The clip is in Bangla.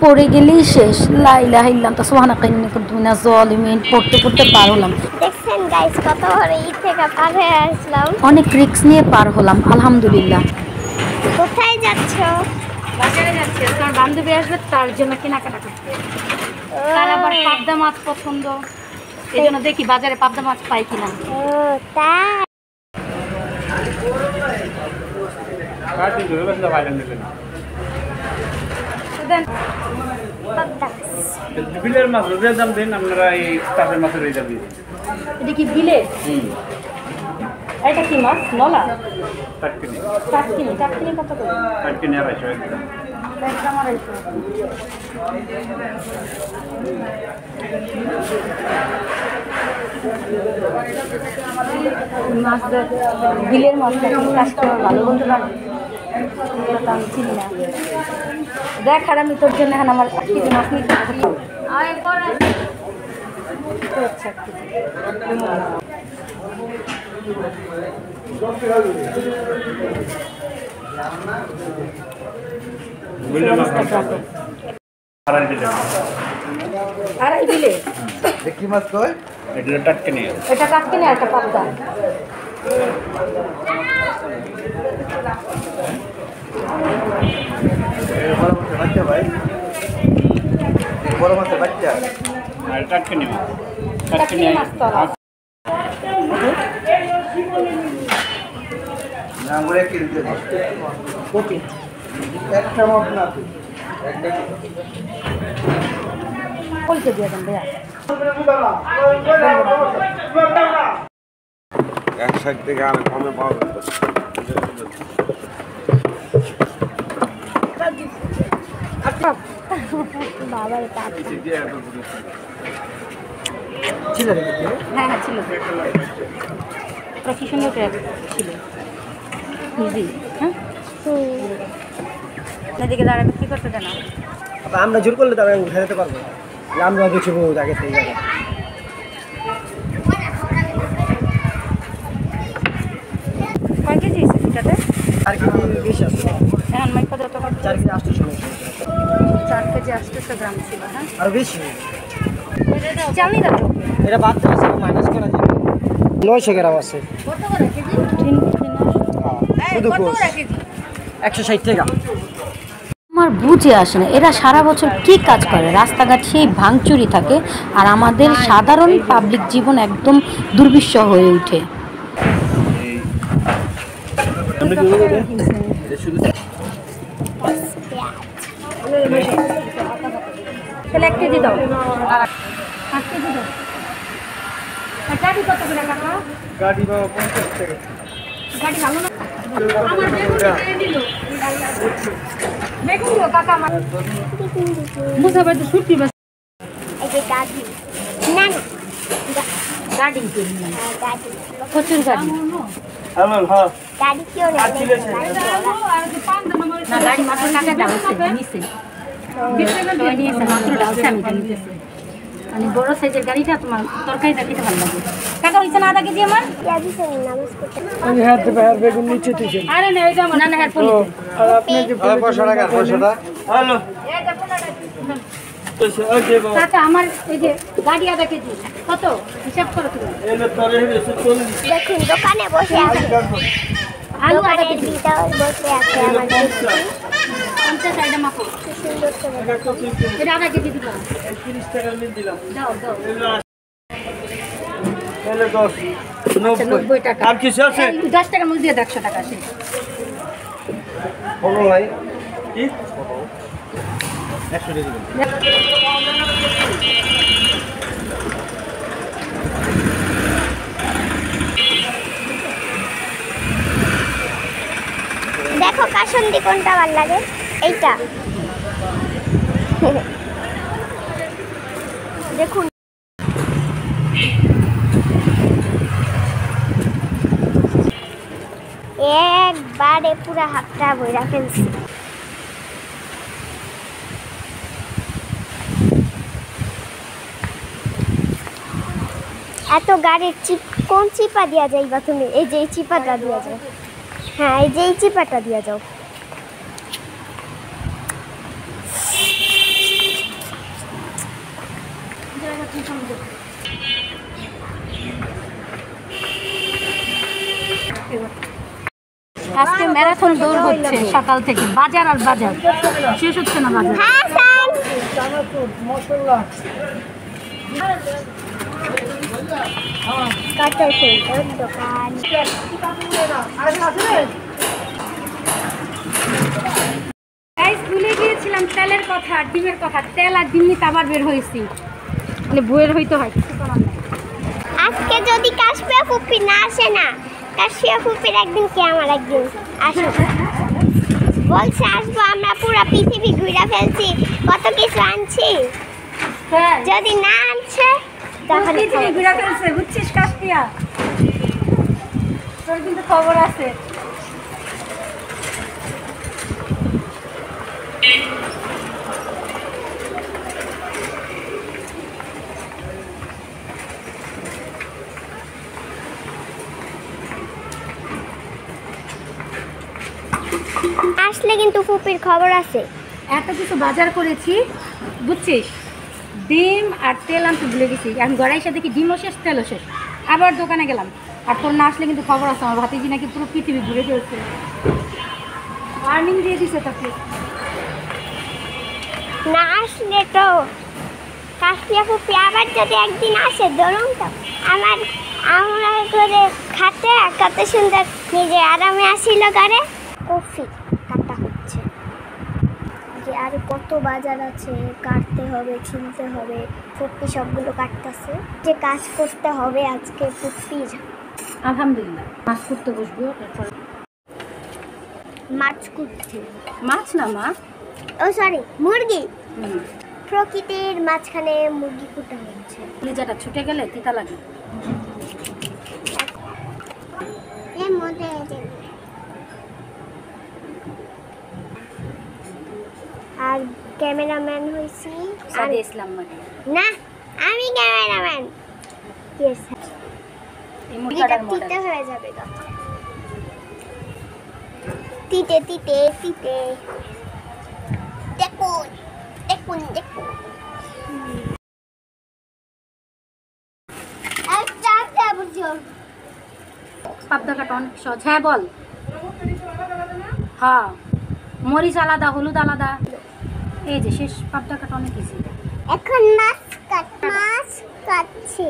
পড়ে গেলেই শেষ। লা ইলাহা ইল্লাল্লাহ সুবহানাকা ইন্নী কুনতু মিনাজ জালিমিন পড়তে পড়তে পার হলাম। দেখছেন গাইস কত বড় ঈদ থেকে পার হয়ে আসলাম। অনেক রিস্ক নিয়ে পার হলাম আলহামদুলিল্লাহ। কোথায় যাচ্ছ? বাজারে যাচ্ছি, তোর বান্ধবী আসবে তার জন্য কেনাকাটা করতে। তার আবার পাবদা মাছ পছন্দ, এই জন্য দেখি বাজারে পাবদা মাছ পাই কিনা। ও তাই বিলের মাছ রোজের দাম দিন আপনারা এই চাষের মাছের এই দাম দিন। এটা কি বিলে? এটা কি মাছ? নলা? টাটকিনি। টাটকিনি। টাটকিনি কত করে? টাটকিনি 250 একদম। একদম 250। মাছ বিলের মাছটা কাস্টমার ভালো বলতে পারে, আমি চিনি না। দেখ আর আমি তোর জন্য এখন আমার 1 কেজি মাছ নিতে আড়াই বিলে কি মাছ কয়? এটা টাটকিনি। এটা টাটকিনি আর একটা পাবদা। বাচ্চা ভাই বড় মাছের বাচ্চা আর টাটকিনি মাছ। টাটকিনি মাছ তো না বলে কি দিতে ওকে একটা মাছ না একটা বলতে দিয়ে দেন ভাইয়া। এক সাইড থেকে আর কমে পাওয়া যাবে। বাবার কাজ ছিল। হ্যাঁ হ্যাঁ ছিল, ওরা কি সুন্দর ছিল। ইজি। হ্যাঁ এদিকে দাঁড়াবে কি করতে দেন? আমরা জোর করলে তবে উঠে যেতে পারবো, আমরা বেশিবো আগে সেই জায়গায়। কয় কেজি এটাতে? 4 কেজি বেশি আছে। এখন মাই কত টাকা? 4 কেজি 800 গ্রাম। 4 কেজি 800 গ্রাম ছিল। হ্যাঁ আর বেশি জানি না তো, এটা বাদ দেওয়া আছে, মাইনাস করা যাবে। 900 গ্রাম আছে। কত করে কেজি? 3 কেজি না শুধু কোষ 160 টাকা। আমার বুঝে আসে না এরা সারা বছর কি কাজ করে। রাস্তাঘাট সেই ভাঙচুরি থাকে আর আমাদের সাধারণ পাবলিক জীবন একদম দুর্বিষহ হয়ে ওঠে। তাহলে 1 কেজি দাও, 5 কেজি দাও। গাড়ি কত করে কাকা? গাড়ি বাবা 50 টাকা। গাড়ি ভালো না? আমার বেগুন দিয়ে দিল। বেগুন দিও কাকা আমার। মুসাবাদ ছুটি বাস। এই যে গাড়ি না না গাড়ি গাড়ি প্রচুর গাড়ি। হ্যালো হ্যাঁ গাড়ি কিও না না গাড়ি মাত্র কাকা ডালছে নিচে। তো নিয়েছে মাত্র ডালছে, আমি নিতেছি। মানে বড় সাইজের গাড়িটা তোমার তরকারিটা খেতে ভালো লাগে। কাকা হইছে না 1/2 কেজি আমার? ইয়াদি সে নামাজ পড়তে আমি হাত দেব আর বেগুন নিচে তুইছে। আরে না এটা আমার না না হ্যাঁ পুলি। আর আপনি যে 500 টাকা 500 টাকা। হ্যালো এটা পোলাটা কাকা আমার এই যে গাড়ি 1/2 কেজি কত হিসাব করো তুমি। এলে তরে হইছে 40। দেখুন দোকানে বসে আছে, আলু 1/2 দোকানের কেজি দিদা বসে আছে আমার দেখছি 50 টাকা মাপো। সুন্দর করে এটা 1/2 কেজি দিবা। 30 টাকা নিয়ে দিলাম। দাও দাও। এলে 10 90 টাকা। আর কিছু আছে? 10 টাকা মুখ দিয়ে 100 টাকা আছে। বলো নাই কি 100 টাকা দিবেন। দেখো কাসন্দি কোনটা ভালো লাগে? এইটা দেখুন একবারে পুরা হাতটা বইরা ফেলছি। এত গাড়ির কোন চিপা দিয়া যায় বা তুমি? এই যে এই চিপাটা দিয়া যাও। হ্যাঁ এই যে এই চিপাটা দিয়া যাও। ম্যারাথন দৌড় হচ্ছে সকাল থেকে, বাজার আর বাজার, শেষ হচ্ছে না বাজার। হাসান মশলা কত সুন্দর দোকান। গাইস ভুলে গিয়েছিলাম তেলের কথা, ডিমের কথা। তেল আর ডিম নিতে আবার বের হয়েছি, মানে বইয়ের হইতে হয়, কিছু করার নাই। আজকে যদি কাশপিয়া ফুপি না আসে না, কাশপিয়া ফুপির একদিন কি আমার একদিন আসো, বলছে আসবো, আমরা পুরো পৃথিবী ঘুরে ফেলছি, কত কিছু আনছি, হ্যাঁ, যদি না আনছে তাহলে পৃথিবী ঘুরে ফেলছে, বুঝছিস কাশপিয়া? তোর কিন্তু খবর আছে। আসলে কিন্তু ফুপির খবর আছে। এত কিছু বাজার করেছি, বুঝছিস? ডিম আর তেল আনতে ভুলে গেছি। এখন গড়াই সাথে কি ডিমও শেষ, তেলও শেষ। আবার দোকানে গেলাম, আর তোর না আসলে কিন্তু খবর আছে, আমার ভাতিজি নাকি পুরো পৃথিবী ঘুরে ফেলছে, ওয়ার্নিং দিয়ে দিছে তাকে। না আসলে তো কাশপিয়া ফুপি আবার যদি একদিন আসে, ধরুন তো আমরা করে খাতে কত সুন্দর নিজে আরামে আসিল করে। কফি কাটা হচ্ছে, যে আর কত বাজার আছে, কাটতে হবে, ছিলতে হবে, ফুপি সবগুলো কাটতেছে, যে কাজ করতে হবে আজকে ফুপির। আলহামদুলিল্লাহ, মাছ করতে বসবো, তারপর মাছ কুটছে, মাছ না মা, ও সরি মুরগি, প্রকৃতির মাঝখানে মুরগি কুটা হচ্ছে। লিজাটা ছুটে গেলে তিতা লাগে। এর মধ্যে আর ক্যামেরাম্যান হইছি সাদে ইসলাম মানে না, আমি ক্যামেরাম্যান। এই মুরগাটার তিতে মডেল। হয়ে যাবে তো, তিতে তিতে তিতে, দেখুন দেখুন দেখুন। একটা একটা বুঝো, পাবদা কাটা অনেক সহজ। হ্যাঁ বল। হ্যাঁ, মরিচ আলাদা, হলুদ আলাদা, এই যে শেষ। পাবদা কাটা অনেক ইজি। এখন মাছ কাটছি।